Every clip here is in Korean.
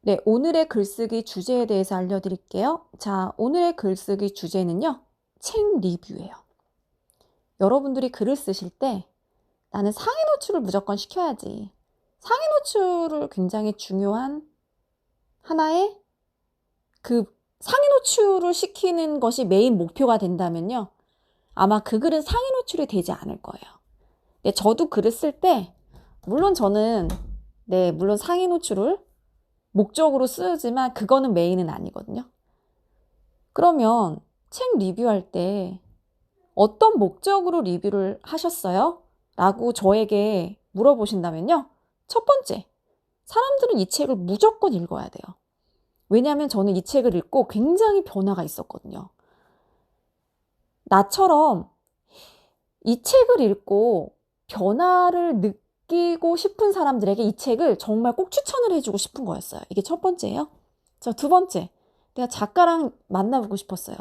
네, 오늘의 글쓰기 주제에 대해서 알려드릴게요. 자, 오늘의 글쓰기 주제는요, 책 리뷰예요. 여러분들이 글을 쓰실 때 나는 상위 노출을 무조건 시켜야지. 상위 노출을 굉장히 중요한 하나의 그 상위 노출을 시키는 것이 메인 목표가 된다면요, 아마 그 글은 상위 노출이 되지 않을 거예요. 네, 저도 글을 쓸 때 물론 저는 물론 상위 노출을 목적으로 쓰지만 그거는 메인은 아니거든요. 그러면 책 리뷰할 때 어떤 목적으로 리뷰를 하셨어요? 라고 저에게 물어보신다면요. 첫 번째, 사람들은 이 책을 무조건 읽어야 돼요. 왜냐하면 저는 이 책을 읽고 굉장히 변화가 있었거든요. 나처럼 이 책을 읽고 변화를 느끼고 싶은 사람들에게 이 책을 정말 꼭 추천을 해주고 싶은 거였어요. 이게 첫 번째예요. 자, 두 번째, 내가 작가랑 만나보고 싶었어요.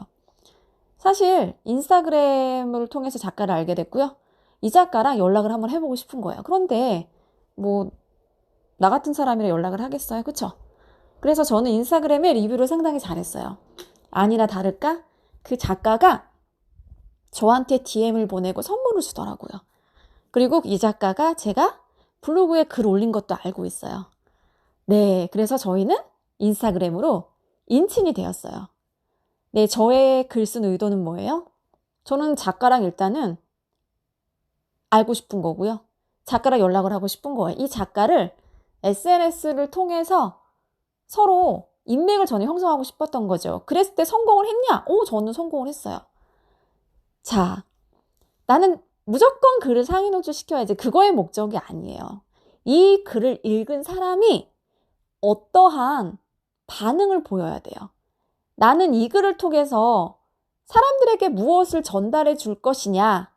사실 인스타그램을 통해서 작가를 알게 됐고요. 이 작가랑 연락을 한번 해보고 싶은 거예요. 그런데 뭐 나 같은 사람이랑 연락을 하겠어요? 그쵸? 그래서 저는 인스타그램에 리뷰를 상당히 잘했어요. 아니나 다를까 그 작가가 저한테 DM을 보내고 선물을 주더라고요. 그리고 이 작가가 제가 블로그에 글 올린 것도 알고 있어요. 네, 그래서 저희는 인스타그램으로 인친이 되었어요. 네, 저의 글 쓴 의도는 뭐예요? 저는 작가랑 일단은 알고 싶은 거고요. 작가랑 연락을 하고 싶은 거예요. 이 작가를 SNS를 통해서 서로 인맥을 저는 형성하고 싶었던 거죠. 그랬을 때 성공을 했냐? 저는 성공을 했어요. 자, 나는 무조건 글을 상위 노출시켜야지. 그거의 목적이 아니에요. 이 글을 읽은 사람이 어떠한 반응을 보여야 돼요. 나는 이 글을 통해서 사람들에게 무엇을 전달해 줄 것이냐.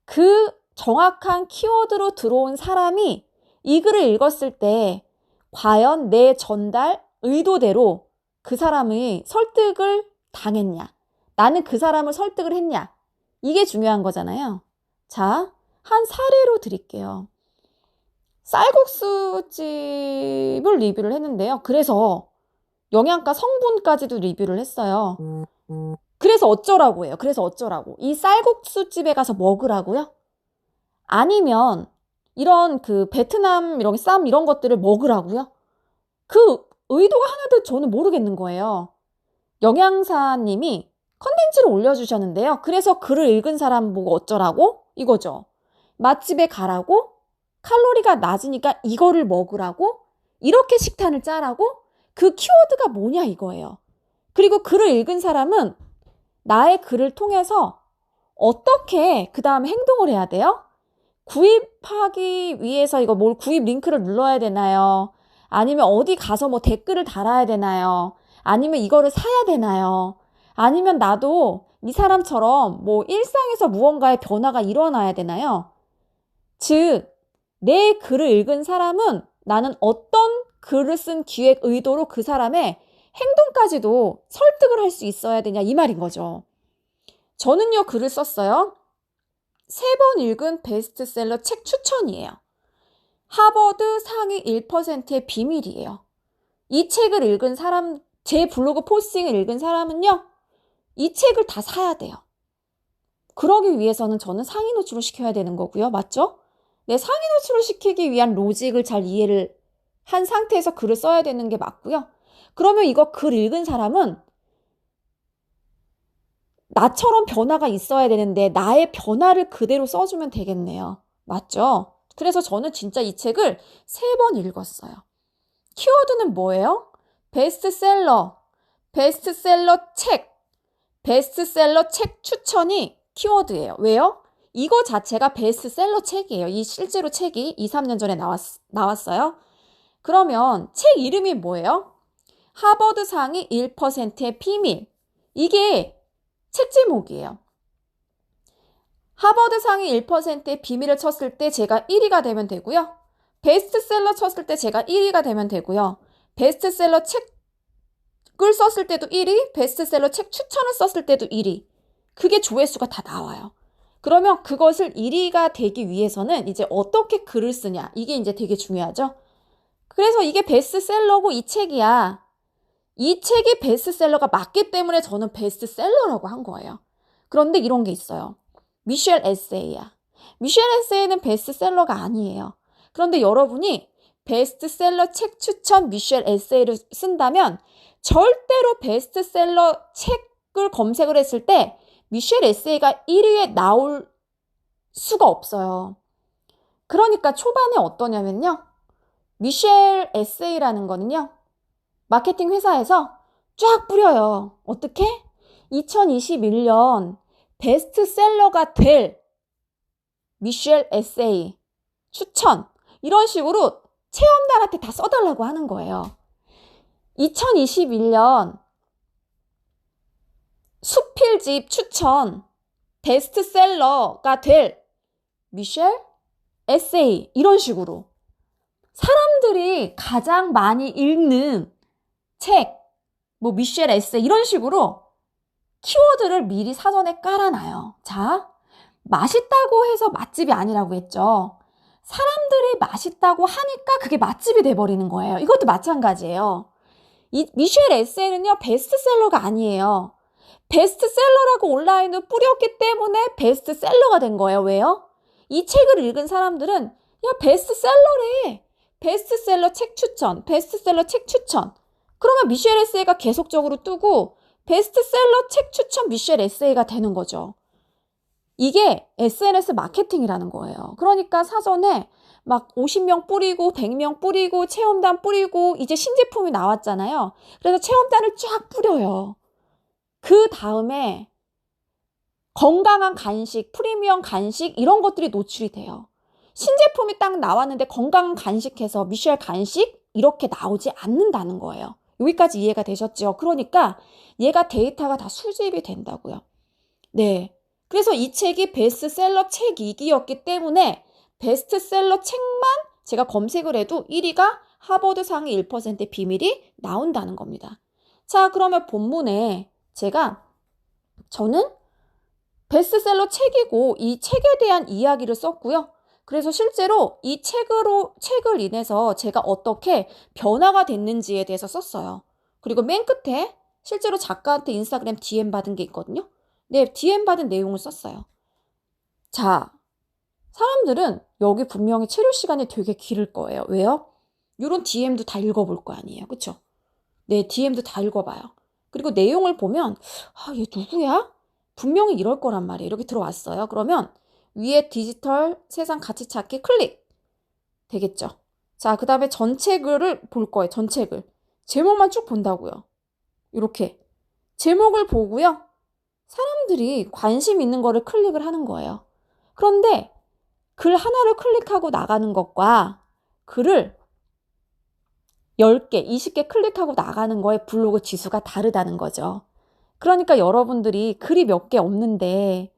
그 정확한 키워드로 들어온 사람이 이 글을 읽었을 때 과연 내 전달 의도대로 그 사람의 설득을 당했냐. 나는 그 사람을 설득을 했냐. 이게 중요한 거잖아요. 자, 한 사례로 드릴게요. 쌀국수집을 리뷰를 했는데요. 그래서 영양가 성분까지도 리뷰를 했어요. 그래서 어쩌라고 해요. 그래서 어쩌라고. 이 쌀국수집에 가서 먹으라고요? 아니면 이런 그 베트남 이런 쌈 이런 것들을 먹으라고요? 그 의도가 하나도 저는 모르겠는 거예요. 영양사님이 컨텐츠를 올려주셨는데요. 그래서 글을 읽은 사람 보고 어쩌라고? 이거죠. 맛집에 가라고? 칼로리가 낮으니까 이거를 먹으라고? 이렇게 식단을 짜라고? 그 키워드가 뭐냐 이거예요. 그리고 글을 읽은 사람은 나의 글을 통해서 어떻게 그 다음에 행동을 해야 돼요? 구입하기 위해서 이거 뭘 구입 링크를 눌러야 되나요? 아니면 어디 가서 뭐 댓글을 달아야 되나요? 아니면 이거를 사야 되나요? 아니면 나도 이 사람처럼 뭐 일상에서 무언가의 변화가 일어나야 되나요? 즉, 내 글을 읽은 사람은 나는 어떤 글을 쓴 기획 의도로 그 사람의 행동까지도 설득을 할 수 있어야 되냐 이 말인 거죠. 저는요 글을 썼어요. 3번 읽은 베스트셀러 책 추천이에요. 하버드 상위 1%의 비밀이에요. 이 책을 읽은 사람, 제 블로그 포스팅을 읽은 사람은요, 이 책을 다 사야 돼요. 그러기 위해서는 저는 상위 노출을 시켜야 되는 거고요. 맞죠? 네, 상위 노출을 시키기 위한 로직을 잘 이해를 한 상태에서 글을 써야 되는 게 맞고요. 그러면 이거 글 읽은 사람은 나처럼 변화가 있어야 되는데 나의 변화를 그대로 써주면 되겠네요. 맞죠? 그래서 저는 진짜 이 책을 3번 읽었어요. 키워드는 뭐예요? 베스트셀러, 베스트셀러 책 추천이 키워드예요. 왜요? 이거 자체가 베스트셀러 책이에요. 이 실제로 책이 2, 3년 전에 나왔어요. 그러면 책 이름이 뭐예요? 하버드 상위 1%의 비밀. 이게 책 제목이에요. 하버드 상위 1%의 비밀을 쳤을 때 제가 1위가 되면 되고요. 베스트셀러 쳤을 때 제가 1위가 되면 되고요. 베스트셀러 책을 썼을 때도 1위, 베스트셀러 책 추천을 썼을 때도 1위. 그게 조회수가 다 나와요. 그러면 그것을 1위가 되기 위해서는 이제 어떻게 글을 쓰냐. 이게 이제 되게 중요하죠. 그래서 이게 베스트셀러고 이 책이야. 이 책이 베스트셀러가 맞기 때문에 저는 베스트셀러라고 한 거예요. 그런데 이런 게 있어요. 미셸 에세이야. 미셸 에세이는 베스트셀러가 아니에요. 그런데 여러분이 베스트셀러 책 추천 미셸 에세이를 쓴다면 절대로 베스트셀러 책을 검색을 했을 때 미셸 에세이가 1위에 나올 수가 없어요. 그러니까 초반에 어떠냐면요. 미셸 에세이라는 거는요. 마케팅 회사에서 쫙 뿌려요. 어떻게? 2021년 베스트셀러가 될 미셸 에세이 추천 이런 식으로 체험단한테 다 써달라고 하는 거예요. 2021년 수필집 추천 베스트셀러가 될 미셸 에세이 이런 식으로 사람들이 가장 많이 읽는 책, 뭐 미셸 에세이 이런 식으로 키워드를 미리 사전에 깔아놔요. 자, 맛있다고 해서 맛집이 아니라고 했죠. 사람들이 맛있다고 하니까 그게 맛집이 돼버리는 거예요. 이것도 마찬가지예요. 이 미셸 에세이는요, 베스트셀러가 아니에요. 베스트셀러라고 온라인을 뿌렸기 때문에 베스트셀러가 된 거예요. 왜요? 이 책을 읽은 사람들은 야, 베스트셀러래. 베스트셀러 책 추천, 베스트셀러 책 추천. 그러면 미셸 에세이가 계속적으로 뜨고 베스트셀러 책 추천 미셸 에세이가 되는 거죠. 이게 SNS 마케팅이라는 거예요. 그러니까 사전에 막 50명 뿌리고 100명 뿌리고 체험단 뿌리고 이제 신제품이 나왔잖아요. 그래서 체험단을 쫙 뿌려요. 그 다음에 건강한 간식, 프리미엄 간식 이런 것들이 노출이 돼요. 신제품이 딱 나왔는데 건강한 간식해서 미셸 간식 이렇게 나오지 않는다는 거예요. 여기까지 이해가 되셨죠? 그러니까 얘가 데이터가 다 수집이 된다고요. 네. 그래서 이 책이 베스트셀러 책이기였기 때문에 베스트셀러 책만 제가 검색을 해도 1위가 하버드 상위 1%의 비밀이 나온다는 겁니다. 자, 그러면 본문에 저는 베스트셀러 책이고 이 책에 대한 이야기를 썼고요. 그래서 실제로 이 책을 인해서 제가 어떻게 변화가 됐는지에 대해서 썼어요. 그리고 맨 끝에 실제로 작가한테 인스타그램 DM 받은 게 있거든요. 네, DM 받은 내용을 썼어요. 자, 사람들은 여기 분명히 체류 시간이 되게 길을 거예요. 왜요? 이런 DM도 다 읽어볼 거 아니에요. 그쵸? 네, DM도 다 읽어봐요. 그리고 내용을 보면 얘 누구야? 분명히 이럴 거란 말이에요. 이렇게 들어왔어요. 그러면 위에 디지털 세상 가치 찾기 클릭 되겠죠. 자, 그 다음에 전체 글을 볼 거예요. 전체 글. 제목만 쭉 본다고요. 이렇게. 제목을 보고요. 사람들이 관심 있는 거를 클릭을 하는 거예요. 그런데 글 하나를 클릭하고 나가는 것과 글을 10개, 20개 클릭하고 나가는 거에 블로그 지수가 다르다는 거죠. 그러니까 여러분들이 글이 몇 개 없는데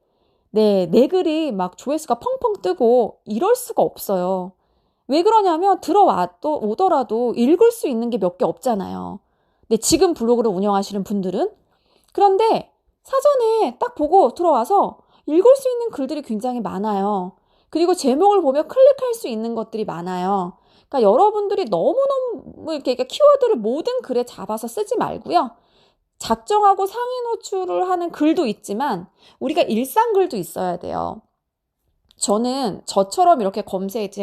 내 글이 막 조회수가 펑펑 뜨고 이럴 수가 없어요. 왜 그러냐면 오더라도 읽을 수 있는 게 몇 개 없잖아요. 근데 지금 블로그를 운영하시는 분들은 그런데 사전에 딱 보고 들어와서 읽을 수 있는 글들이 굉장히 많아요. 그리고 제목을 보면 클릭할 수 있는 것들이 많아요. 그러니까 여러분들이 너무너무 이렇게 키워드를 모든 글에 잡아서 쓰지 말고요. 작정하고 상위 노출을 하는 글도 있지만 우리가 일상 글도 있어야 돼요. 저는 저처럼 이렇게 검색자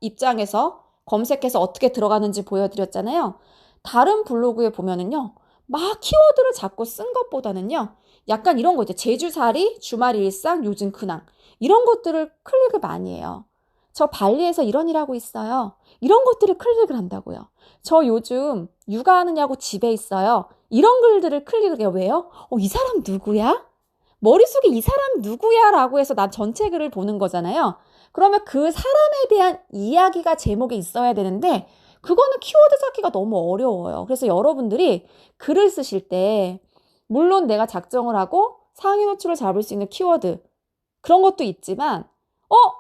입장에서 검색해서 어떻게 들어가는지 보여드렸잖아요. 다른 블로그에 보면은요. 막 키워드를 잡고 쓴 것보다는요. 약간 이런 거 있죠. 제주살이, 주말 일상, 요즘 근황. 이런 것들을 클릭을 많이 해요. 저 발리에서 이런 일 하고 있어요. 이런 것들을 클릭을 한다고요. 저 요즘 육아하느냐고 집에 있어요. 이런 글들을 클릭을 해요. 왜요? 이 사람 누구야? 머릿속에 이 사람 누구야? 라고 해서 난 전체 글을 보는 거잖아요. 그러면 그 사람에 대한 이야기가 제목에 있어야 되는데 그거는 키워드 찾기가 너무 어려워요. 그래서 여러분들이 글을 쓰실 때 물론 내가 작정을 하고 상위 노출을 잡을 수 있는 키워드 그런 것도 있지만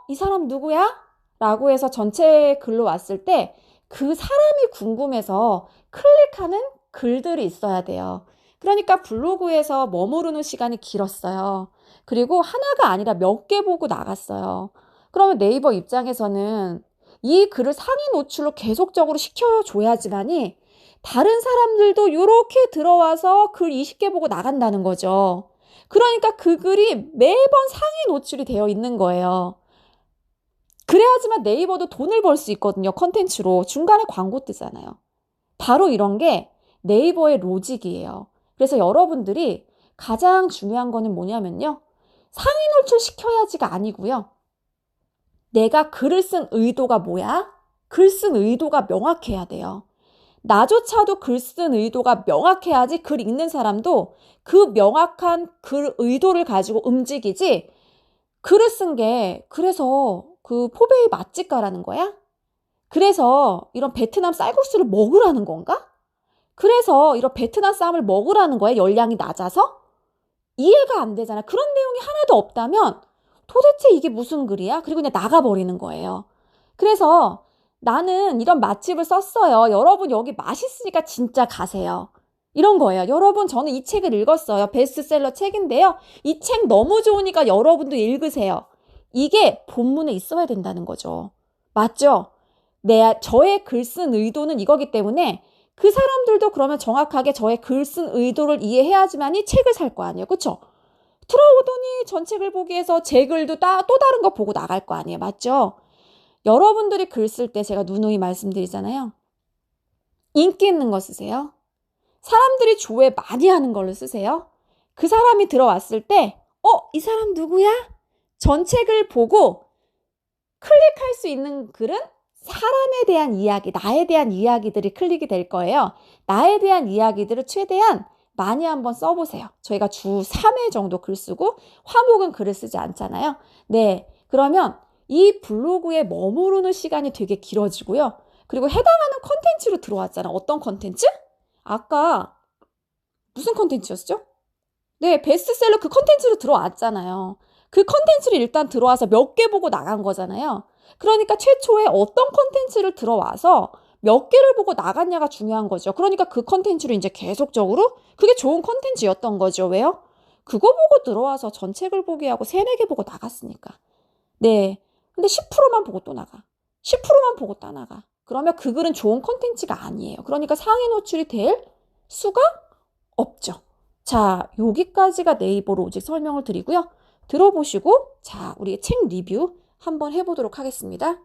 이 사람 누구야? 라고 해서 전체 글로 왔을 때 그 사람이 궁금해서 클릭하는 글들이 있어야 돼요. 그러니까 블로그에서 머무르는 시간이 길었어요. 그리고 하나가 아니라 몇 개 보고 나갔어요. 그러면 네이버 입장에서는 이 글을 상위 노출로 계속적으로 시켜줘야지만이 다른 사람들도 이렇게 들어와서 글 20개 보고 나간다는 거죠. 그러니까 그 글이 매번 상위 노출이 되어 있는 거예요. 그래야지만 네이버도 돈을 벌 수 있거든요. 컨텐츠로. 중간에 광고 뜨잖아요. 바로 이런 게 네이버의 로직이에요. 그래서 여러분들이 가장 중요한 거는 뭐냐면요. 상위 노출 시켜야지가 아니고요. 내가 글을 쓴 의도가 뭐야? 글 쓴 의도가 명확해야 돼요. 나조차도 글 쓴 의도가 명확해야지 글 읽는 사람도 그 명확한 글 의도를 가지고 움직이지 글을 쓴 게 그래서 그 포베이 맛집 가라는 거야? 그래서 이런 베트남 쌀국수를 먹으라는 건가? 그래서 이런 베트남 쌈을 먹으라는 거야? 열량이 낮아서? 이해가 안 되잖아. 그런 내용이 하나도 없다면 도대체 이게 무슨 글이야? 그리고 그냥 나가버리는 거예요. 그래서 나는 이런 맛집을 썼어요. 여러분 여기 맛있으니까 진짜 가세요. 이런 거예요. 여러분 저는 이 책을 읽었어요. 베스트셀러 책인데요. 이 책 너무 좋으니까 여러분도 읽으세요. 이게 본문에 있어야 된다는 거죠. 맞죠? 저의 글 쓴 의도는 이거기 때문에 그 사람들도 그러면 정확하게 저의 글 쓴 의도를 이해해야지만이 책을 살 거 아니에요. 그쵸? 들어오더니 전책을 보기 위해서 제 글도 또 다른 거 보고 나갈 거 아니에요. 맞죠? 여러분들이 글 쓸 때 제가 누누이 말씀드리잖아요. 인기 있는 거 쓰세요. 사람들이 조회 많이 하는 걸로 쓰세요. 그 사람이 들어왔을 때 이 사람 누구야? 전책을 보고 클릭할 수 있는 글은 사람에 대한 이야기, 나에 대한 이야기들이 클릭이 될 거예요. 나에 대한 이야기들을 최대한 많이 한번 써보세요. 저희가 주 3회 정도 글 쓰고 화목은 글을 쓰지 않잖아요. 네, 그러면 이 블로그에 머무르는 시간이 되게 길어지고요. 그리고 해당하는 컨텐츠로 들어왔잖아. 어떤 컨텐츠? 아까 무슨 컨텐츠였죠? 네, 베스트셀러 그 컨텐츠로 들어왔잖아요. 그 컨텐츠를 일단 들어와서 몇 개 보고 나간 거잖아요. 그러니까 최초에 어떤 컨텐츠를 들어와서 몇 개를 보고 나갔냐가 중요한 거죠. 그러니까 그 컨텐츠를 이제 계속적으로 그게 좋은 컨텐츠였던 거죠. 왜요? 그거 보고 들어와서 전책을 보게 하고 3, 4개 보고 나갔으니까. 네. 근데 10%만 보고 또 나가. 10%만 보고 또 나가. 그러면 그 글은 좋은 컨텐츠가 아니에요. 그러니까 상위 노출이 될 수가 없죠. 자, 여기까지가 네이버 로직 설명을 드리고요. 들어보시고 자, 우리 책 리뷰 한번 해보도록 하겠습니다.